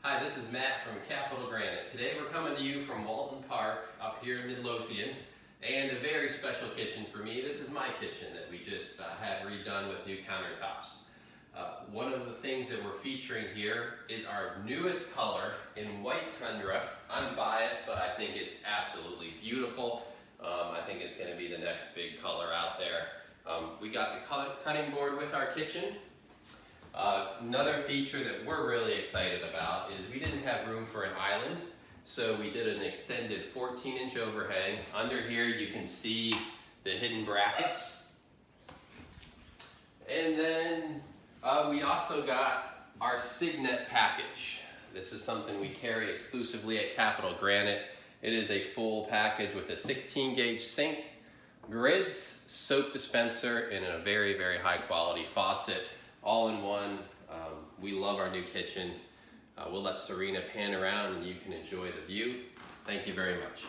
Hi, this is Matt from Capital Granite. Today we're coming to you from Walton Park up here in Midlothian, and a very special kitchen for me. This is my kitchen that we just had redone with new countertops. One of the things that we're featuring here is our newest color in white Tundra. I'm biased, but I think it's absolutely beautiful. I think it's going to be the next big color out there. We got the cutting board with our kitchen. Another feature that we're really excited about is we didn't have room for an island, so we did an extended 14-inch overhang. Under here you can see the hidden brackets. And then we also got our Signet package. This is something we carry exclusively at Capital Granite. It is a full package with a 16-gauge sink, grids, soap dispenser, and a very, very high quality faucet. All in one. We love our new kitchen. We'll let Serena pan around and you can enjoy the view. Thank you very much.